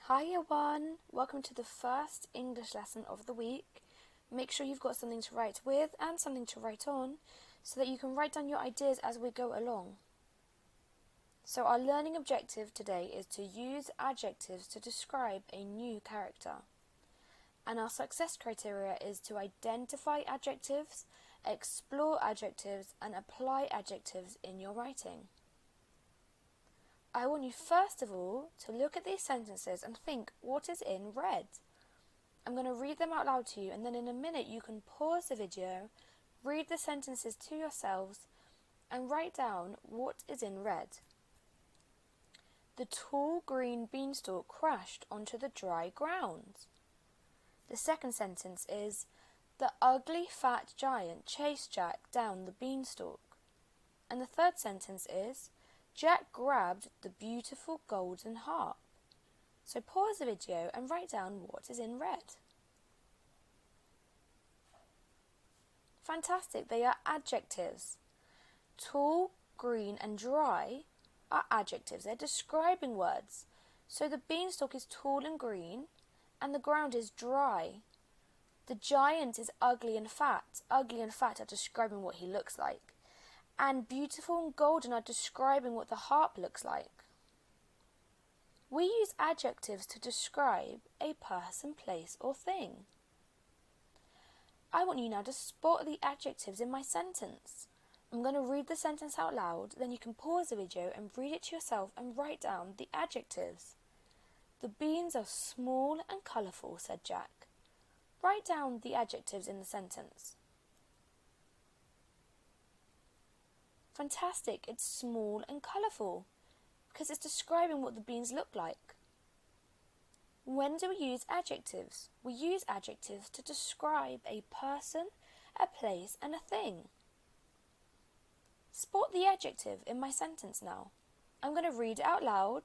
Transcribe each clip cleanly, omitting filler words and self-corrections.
Hi everyone, welcome to the first English lesson of the week. Make sure you've got something to write with and something to write on so that you can write down your ideas as we go along. So our learning objective today is to use adjectives to describe a new character. And our success criteria is to identify adjectives, explore adjectives and apply adjectives in your writing. I want you first of all to look at these sentences and think what is in red. I'm going to read them out loud to you, and then in a minute you can pause the video, read the sentences to yourselves and write down what is in red. The tall green beanstalk crashed onto the dry ground. The second sentence is, the ugly fat giant chased Jack down the beanstalk. And the third sentence is, Jack grabbed the beautiful golden harp. So pause the video and write down what is in red. Fantastic, they are adjectives. Tall, green and dry are adjectives. They're describing words. So the beanstalk is tall and green and the ground is dry. The giant is ugly and fat. Ugly and fat are describing what he looks like. And beautiful and golden are describing what the harp looks like. We use adjectives to describe a person, place or thing. I want you now to spot the adjectives in my sentence. I'm going to read the sentence out loud, then you can pause the video and read it to yourself and write down the adjectives. The beans are small and colourful, said Jack. Write down the adjectives in the sentence. Fantastic, it's small and colourful because it's describing what the beans look like. When do we use adjectives? We use adjectives to describe a person, a place and a thing. Spot the adjective in my sentence now. I'm going to read it out loud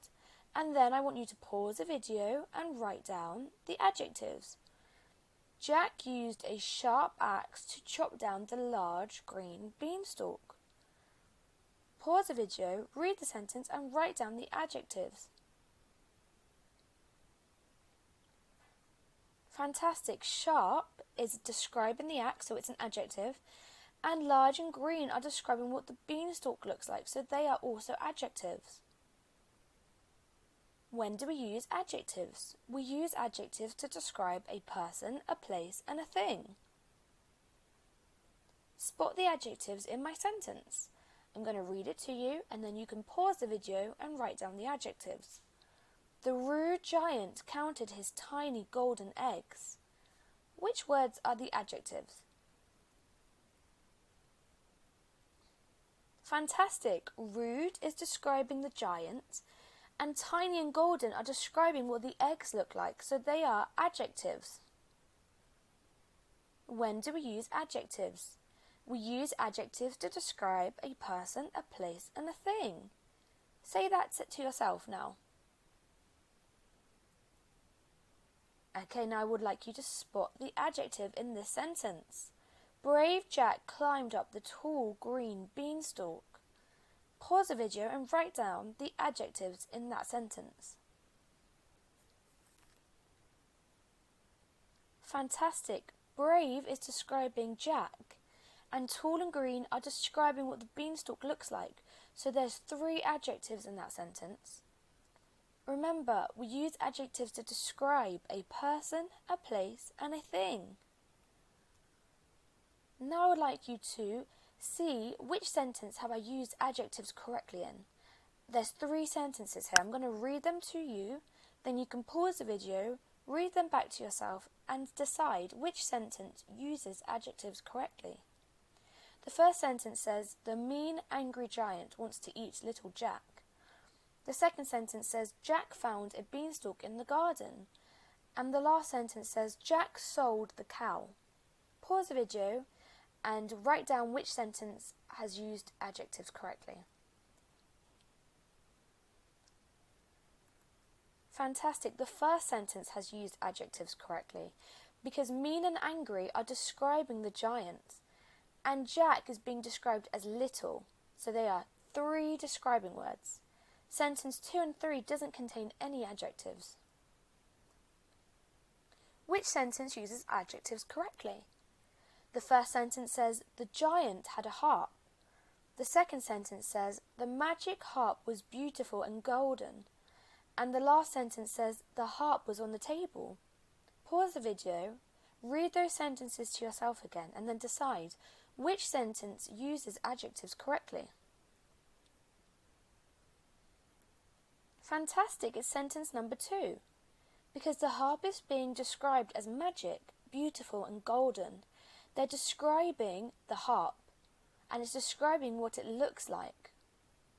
and then I want you to pause the video and write down the adjectives. Jack used a sharp axe to chop down the large green beanstalk. Pause the video, read the sentence and write down the adjectives. Fantastic. Sharp is describing the axe, so it's an adjective, and large and green are describing what the beanstalk looks like, so they are also adjectives. When do we use adjectives? We use adjectives to describe a person, a place and a thing. Spot the adjectives in my sentence. I'm going to read it to you and then you can pause the video and write down the adjectives. The rude giant counted his tiny golden eggs. Which words are the adjectives? Fantastic! Rude is describing the giant and tiny and golden are describing what the eggs look like, so they are adjectives. When do we use adjectives? We use adjectives to describe a person, a place and a thing. Say that to yourself now. Okay, now I would like you to spot the adjective in this sentence. Brave Jack climbed up the tall green beanstalk. Pause the video and write down the adjectives in that sentence. Fantastic. Brave is describing Jack, and tall and green are describing what the beanstalk looks like, so there's 3 adjectives in that sentence. Remember, we use adjectives to describe a person, a place and a thing. Now I would like you to see which sentence have I used adjectives correctly in. There's 3 sentences here. I'm going to read them to you, then you can pause the video, read them back to yourself and decide which sentence uses adjectives correctly. The first sentence says, the mean, angry giant wants to eat little Jack. The second sentence says, Jack found a beanstalk in the garden. And the last sentence says, Jack sold the cow. Pause the video and write down which sentence has used adjectives correctly. Fantastic. The first sentence has used adjectives correctly because mean and angry are describing the giant. And Jack is being described as little, so they are 3 describing words. Sentence 2 and 3 doesn't contain any adjectives. Which sentence uses adjectives correctly? The first sentence says, the giant had a harp. The second sentence says, the magic harp was beautiful and golden. And the last sentence says, the harp was on the table. Pause the video, read those sentences to yourself again, and then decide which sentence uses adjectives correctly. Fantastic, it's sentence number 2. Because the harp is being described as magic, beautiful and golden, they're describing the harp, and it's describing what it looks like.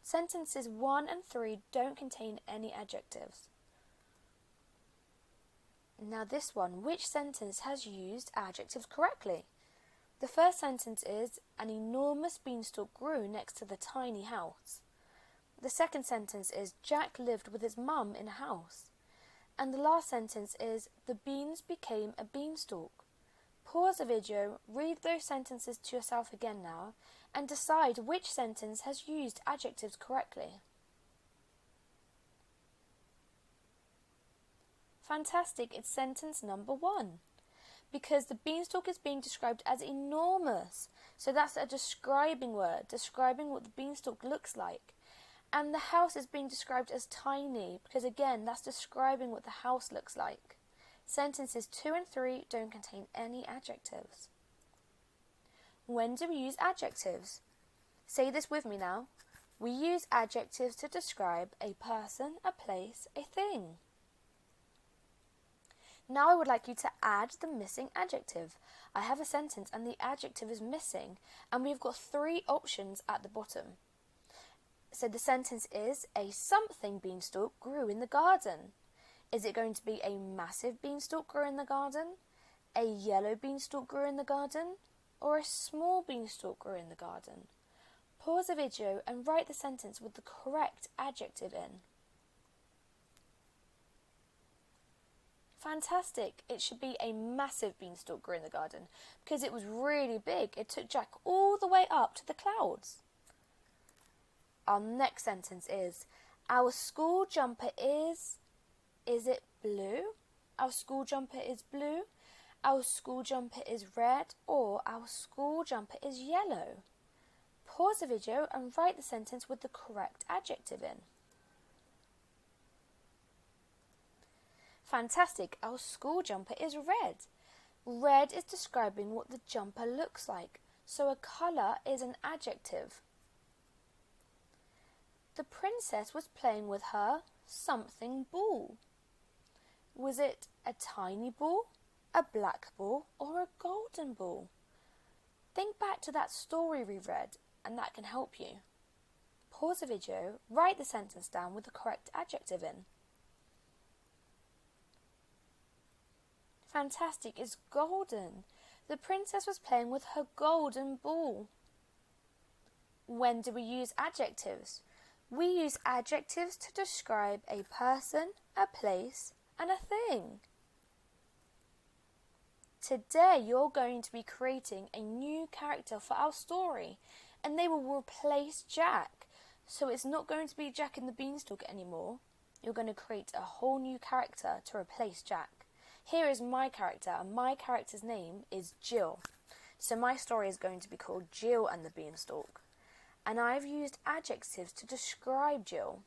Sentences 1 and 3 don't contain any adjectives. Now this one, which sentence has used adjectives correctly? The first sentence is, an enormous beanstalk grew next to the tiny house. The second sentence is, Jack lived with his mum in a house. And the last sentence is, the beans became a beanstalk. Pause the video, read those sentences to yourself again now, and decide which sentence has used adjectives correctly. Fantastic, it's sentence number 1. Because the beanstalk is being described as enormous. So that's a describing word, describing what the beanstalk looks like. And the house is being described as tiny, because again, that's describing what the house looks like. Sentences 2 and 3 don't contain any adjectives. When do we use adjectives? Say this with me now. We use adjectives to describe a person, a place, a thing. Now I would like you to add the missing adjective. I have a sentence and the adjective is missing, and we've got 3 options at the bottom. So the sentence is, a something beanstalk grew in the garden. Is it going to be a massive beanstalk grew in the garden, a yellow beanstalk grew in the garden, or a small beanstalk grew in the garden? Pause the video and write the sentence with the correct adjective in. Fantastic! It should be a massive beanstalk grew in the garden because it was really big. It took Jack all the way up to the clouds. Our next sentence is, our school jumper is it blue? Our school jumper is blue. Our school jumper is red, or our school jumper is yellow. Pause the video and write the sentence with the correct adjective in. Fantastic, our school jumper is red. Red is describing what the jumper looks like, so a colour is an adjective. The princess was playing with her something ball. Was it a tiny ball, a black ball, or a golden ball? Think back to that story we read, and that can help you. Pause the video, write the sentence down with the correct adjective in. Fantastic, it's golden. The princess was playing with her golden ball. When do we use adjectives? We use adjectives to describe a person, a place, and a thing. Today you're going to be creating a new character for our story, and they will replace Jack. So it's not going to be Jack and the Beanstalk anymore. You're going to create a whole new character to replace Jack. Here is my character, and my character's name is Jill. So my story is going to be called Jill and the Beanstalk. And I've used adjectives to describe Jill.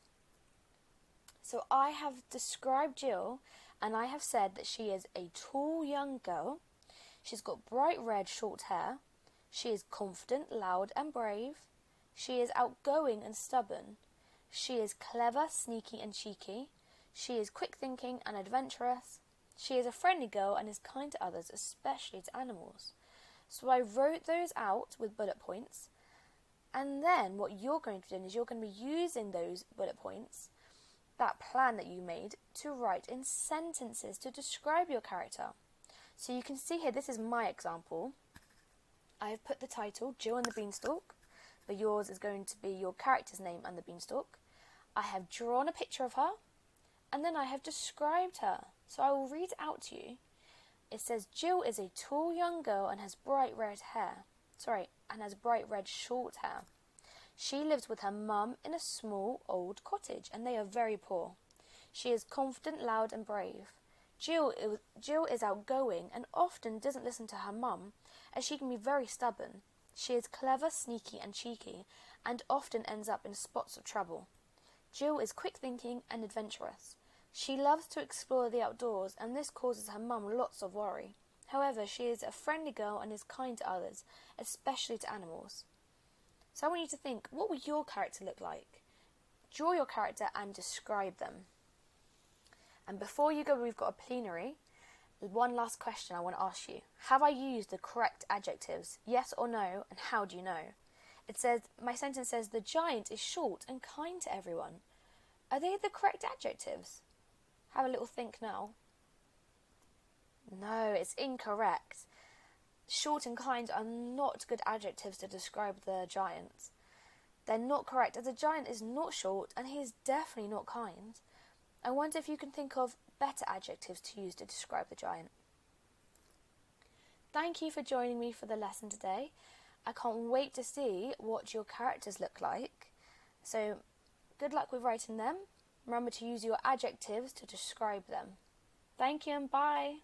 So I have described Jill, and I have said that she is a tall young girl. She's got bright red short hair. She is confident, loud and brave. She is outgoing and stubborn. She is clever, sneaky and cheeky. She is quick thinking and adventurous. She is a friendly girl and is kind to others, especially to animals. So I wrote those out with bullet points. And then what you're going to do is you're going to be using those bullet points, that plan that you made, to write in sentences to describe your character. So you can see here, this is my example. I have put the title, Jill and the Beanstalk, but yours is going to be your character's name and the Beanstalk. I have drawn a picture of her, and then I have described her. So I will read it out to you. It says, Jill is a tall young girl and has bright red short hair. She lives with her mum in a small old cottage, and they are very poor. She is confident, loud and brave. Jill is outgoing and often doesn't listen to her mum, as she can be very stubborn. She is clever, sneaky and cheeky, and often ends up in spots of trouble. Jill is quick-thinking and adventurous. She loves to explore the outdoors, and this causes her mum lots of worry. However, she is a friendly girl and is kind to others, especially to animals. So I want you to think, what would your character look like? Draw your character and describe them. And before you go, we've got a plenary. One last question I want to ask you. Have I used the correct adjectives? Yes or no, and how do you know? My sentence says, the giant is short and kind to everyone. Are they the correct adjectives? Have a little think now. No, it's incorrect. Short and kind are not good adjectives to describe the giant. They're not correct, as the giant is not short and he is definitely not kind. I wonder if you can think of better adjectives to use to describe the giant. Thank you for joining me for the lesson today. I can't wait to see what your characters look like. So, good luck with writing them. Remember to use your adjectives to describe them. Thank you and bye.